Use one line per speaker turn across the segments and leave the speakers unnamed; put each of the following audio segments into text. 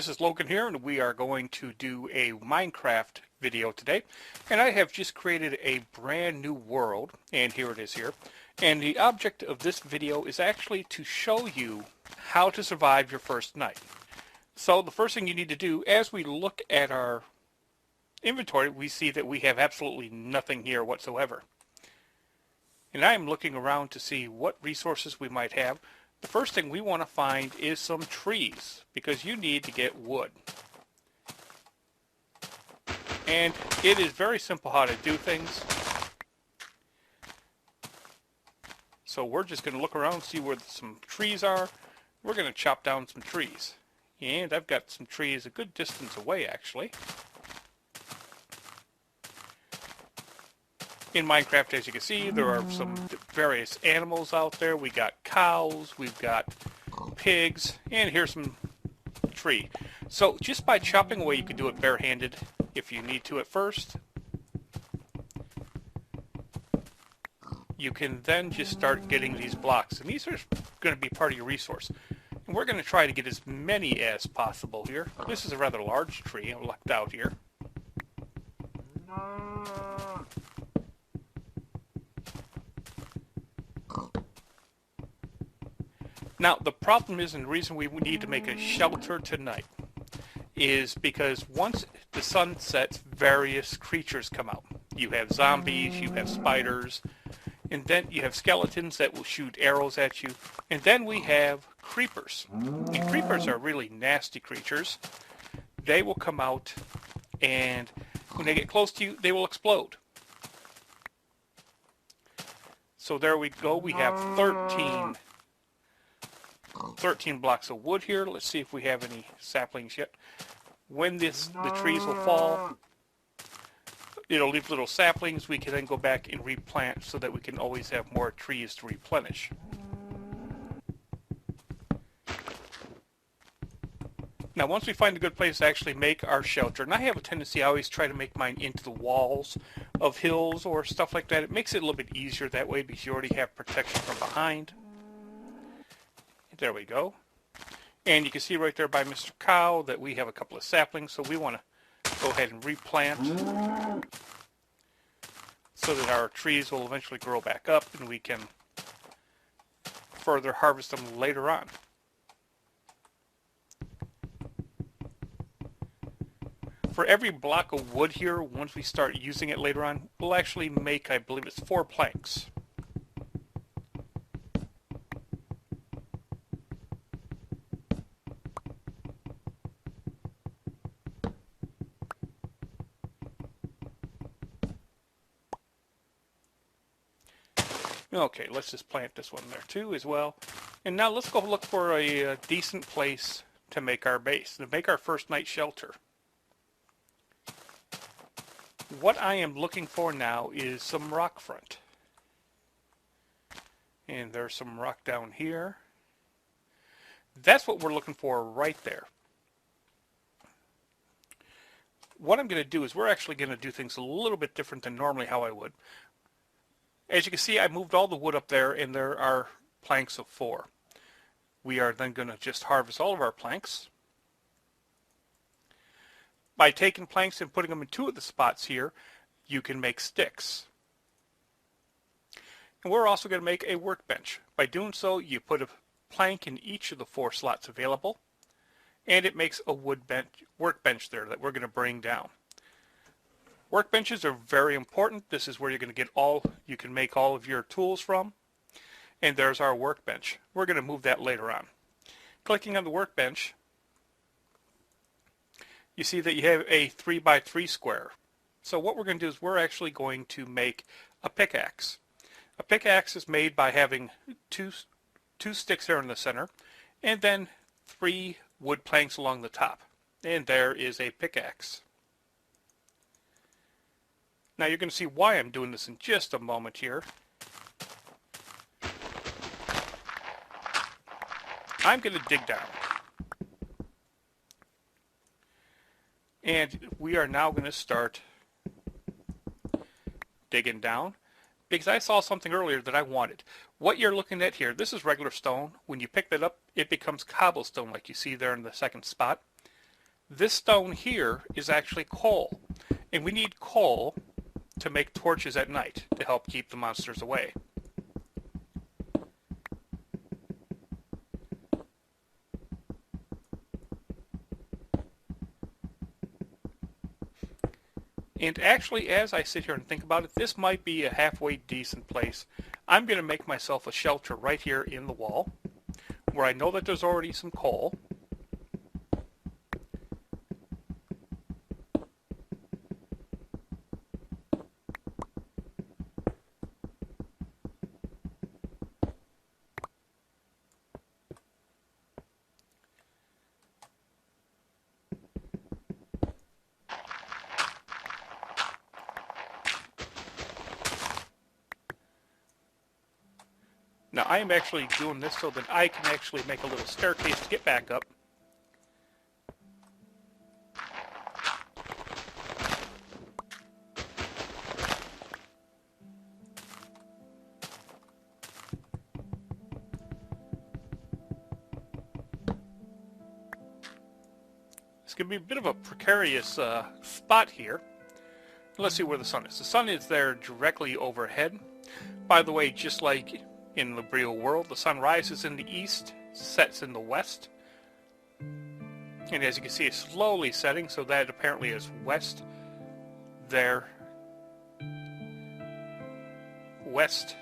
This is Logan here, and we are going to do a Minecraft video today. And I have just created a brand new world, and here it is here. And the object of this video is actually to show you how to survive your first night. So the first thing you need to do, as we look at our inventory, we see that we have absolutely nothing here whatsoever. And I am looking around to see what resources we might have. The first thing we want to find is some trees, because you need to get wood. And it is very simple how to do things. So we're just going to look around and see where some trees are. We're going to chop down some trees. And I've got some trees a good distance away, actually. In Minecraft, as you can see, there are some various animals out there. We got cows, we've got pigs, and here's some tree. So just by chopping away, you can do it barehanded if you need to at first. You can then just start getting these blocks, and these are going to be part of your resource. And we're going to try to get as many as possible here. This is a rather large tree. I'm lucked out here. Now, the problem is, and the reason we need to make a shelter tonight, is because once the sun sets, various creatures come out. You have zombies, you have spiders, and then you have skeletons that will shoot arrows at you, and then we have creepers. And creepers are really nasty creatures. They will come out, and when they get close to you, they will explode. So there we go. We have 13 blocks of wood here. Let's see if we have any saplings yet. When the trees will fall, it'll leave little saplings. We can then go back and replant so that we can always have more trees to replenish. Now, once we find a good place to actually make our shelter, and I have a tendency, I always try to make mine into the walls of hills or stuff like that. It makes it a little bit easier that way because you already have protection from behind. There we go. And you can see right there by Mr. Cow that we have a couple of saplings, so we want to go ahead and replant so that our trees will eventually grow back up and we can further harvest them later on. For every block of wood here, once we start using it later on, we'll actually make, I believe it's 4 planks. Okay, let's just plant this one there too as well. And now let's go look for a decent place to make our base, to make our first night shelter. What I am looking for now is some rock front. And there's some rock down here. That's what we're looking for right there. What I'm going to do is we're actually going to do things a little bit different than normally how I would. As you can see, I moved all the wood up there, and there are planks of 4. We are then going to just harvest all of our planks. By taking planks and putting them in 2 of the spots here, you can make sticks. And we're also going to make a workbench. By doing so, you put a plank in each of the 4 slots available, and it makes a workbench there that we're going to bring down. Workbenches are very important. This is where you're going to get you can make all of your tools from. And there's our workbench. We're going to move that later on. Clicking on the workbench, you see that you have a 3x3 square. So what we're going to do is we're actually going to make a pickaxe. A pickaxe is made by having two sticks there in the center, and then 3 wood planks along the top. And there is a pickaxe. Now you're going to see why I'm doing this in just a moment here. I'm going to dig down. And we are now going to start digging down because I saw something earlier that I wanted. What you're looking at here, this is regular stone. When you pick that up, it becomes cobblestone like you see there in the second spot. This stone here is actually coal, and we need coal to make torches at night to help keep the monsters away. And actually, as I sit here and think about it, this might be a halfway decent place. I'm going to make myself a shelter right here in the wall, where I know that there's already some coal. Now I am actually doing this so that I can actually make a little staircase to get back up. It's going to be a bit of a precarious spot here. Let's see where the sun is. The sun is there directly overhead. By the way, just like in the real world, the sun rises in the east, sets in the west. And as you can see, it's slowly setting, so that apparently is west there. West,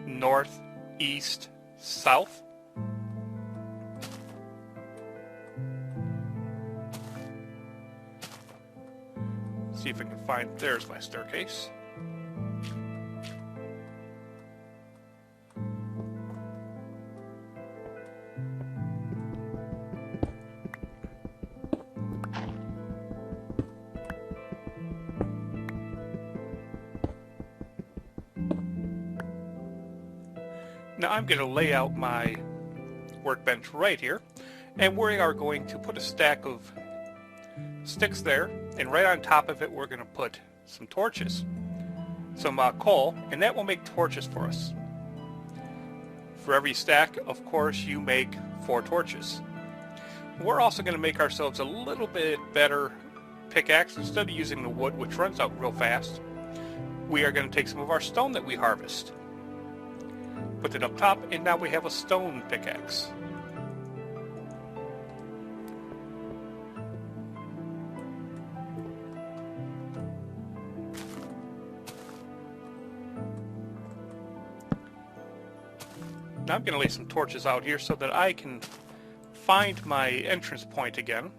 north, east, south. See if I can find, there's my staircase. Now I'm going to lay out my workbench right here, and we are going to put a stack of sticks there, and right on top of it we're going to put some torches, some coal, and that will make torches for us. For every stack, of course, you make 4 torches. We're also going to make ourselves a little bit better pickaxe. Instead of using the wood, which runs out real fast, we are going to take some of our stone that we harvest, put it up top, and now we have a stone pickaxe. Now I'm going to lay some torches out here so that I can find my entrance point again.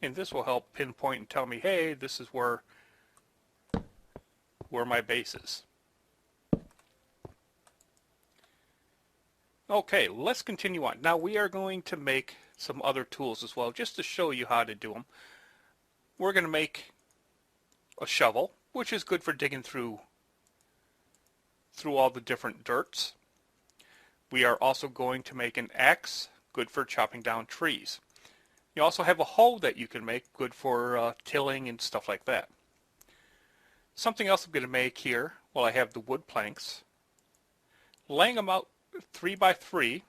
And this will help pinpoint and tell me, hey, this is where my base is. Okay, let's continue on. Now we are going to make some other tools as well, just to show you how to do them. We're going to make a shovel, which is good for digging through all the different dirts. We are also going to make an axe, good for chopping down trees. You also have a hoe that you can make, good for tilling and stuff like that. Something else I'm going to make here, well, I have the wood planks. Laying them out 3 by 3,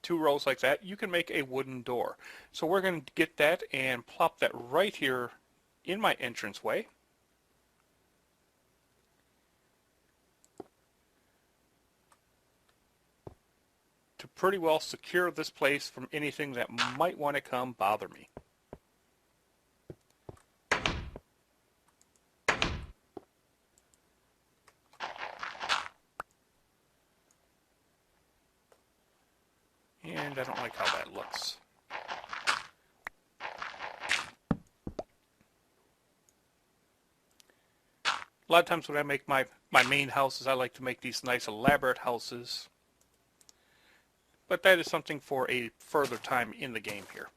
2 rows like that, you can make a wooden door. So we're going to get that and plop that right here in my entranceway. To pretty well secure this place from anything that might want to come bother me. And I don't like how that looks. A lot of times when I make my main houses, I like to make these nice elaborate houses. But that is something for a further time in the game here.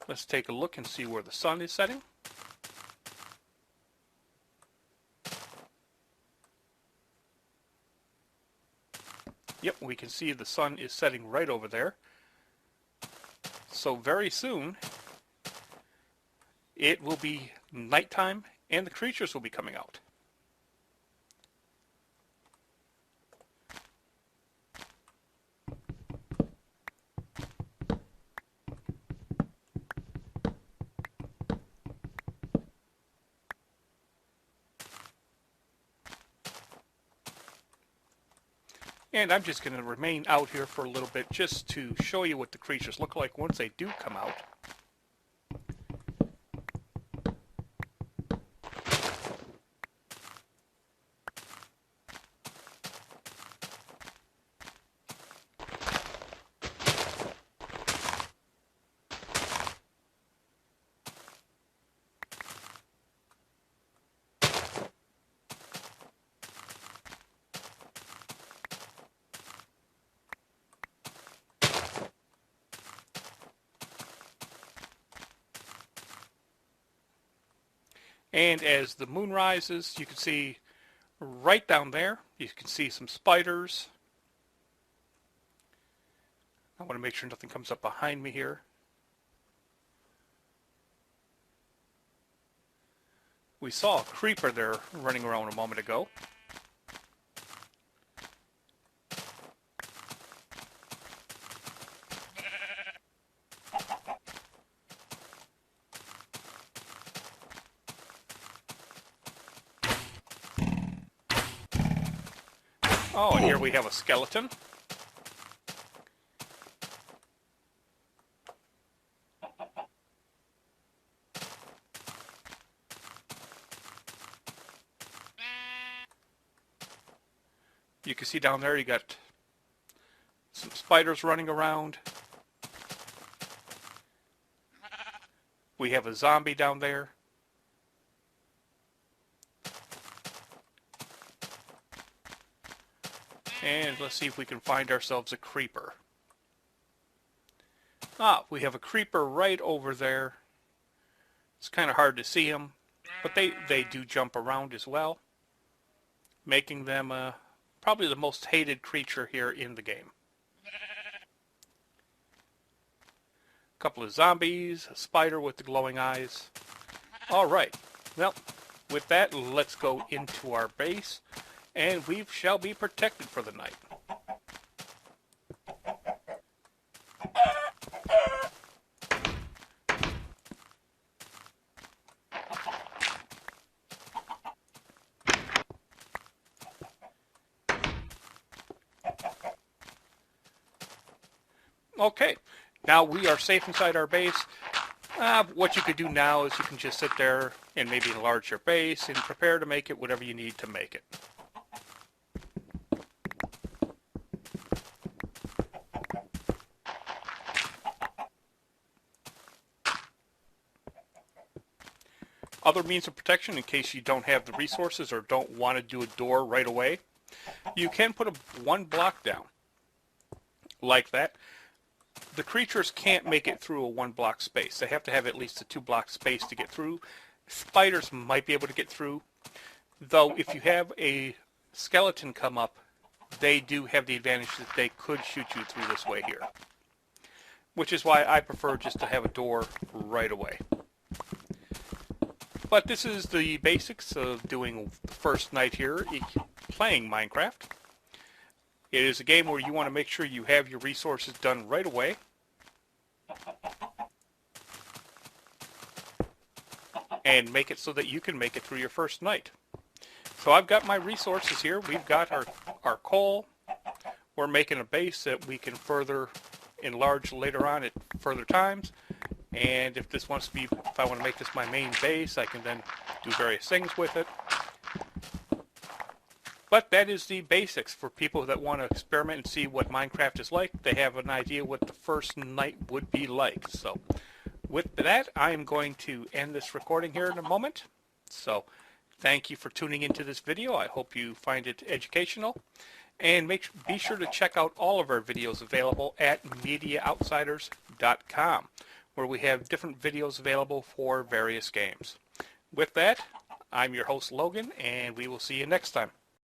Let's take a look and see where the sun is setting. Yep, we can see the sun is setting right over there. So very soon, it will be nighttime and the creatures will be coming out. And I'm just going to remain out here for a little bit just to show you what the creatures look like once they do come out. And as the moon rises, you can see right down there, you can see some spiders. I want to make sure nothing comes up behind me here. We saw a creeper there running around a moment ago. Oh, and here we have a skeleton. You can see down there you got some spiders running around. We have a zombie down there. And let's see if we can find ourselves a creeper. Ah, we have a creeper right over there. It's kind of hard to see them, but they do jump around as well, making them probably the most hated creature here in the game. A couple of zombies, a spider with the glowing eyes. Alright, well, with that, let's go into our base, and we shall be protected for the night. Okay, now we are safe inside our base. What you could do now is you can just sit there and maybe enlarge your base and prepare to make it whatever you need to make it. Other means of protection in case you don't have the resources or don't want to do a door right away, you can put one block down like that. The creatures can't make it through a one block space. They have to have at least a 2 block space to get through. Spiders might be able to get through, though if you have a skeleton come up, they do have the advantage that they could shoot you through this way here. Which is why I prefer just to have a door right away. But this is the basics of doing the first night here playing Minecraft. It is a game where you want to make sure you have your resources done right away. And make it so that you can make it through your first night. So I've got my resources here. We've got our coal. We're making a base that we can further enlarge later on at further times. And if this wants to be, if I want to make this my main base, I can then do various things with it. But that is the basics for people that want to experiment and see what Minecraft is like. They have an idea what the first night would be like. So with that, I am going to end this recording here in a moment. So thank you for tuning into this video. I hope you find it educational. And be sure to check out all of our videos available at MediaOutsiders.com, where we have different videos available for various games. With that, I'm your host Logan, and we will see you next time.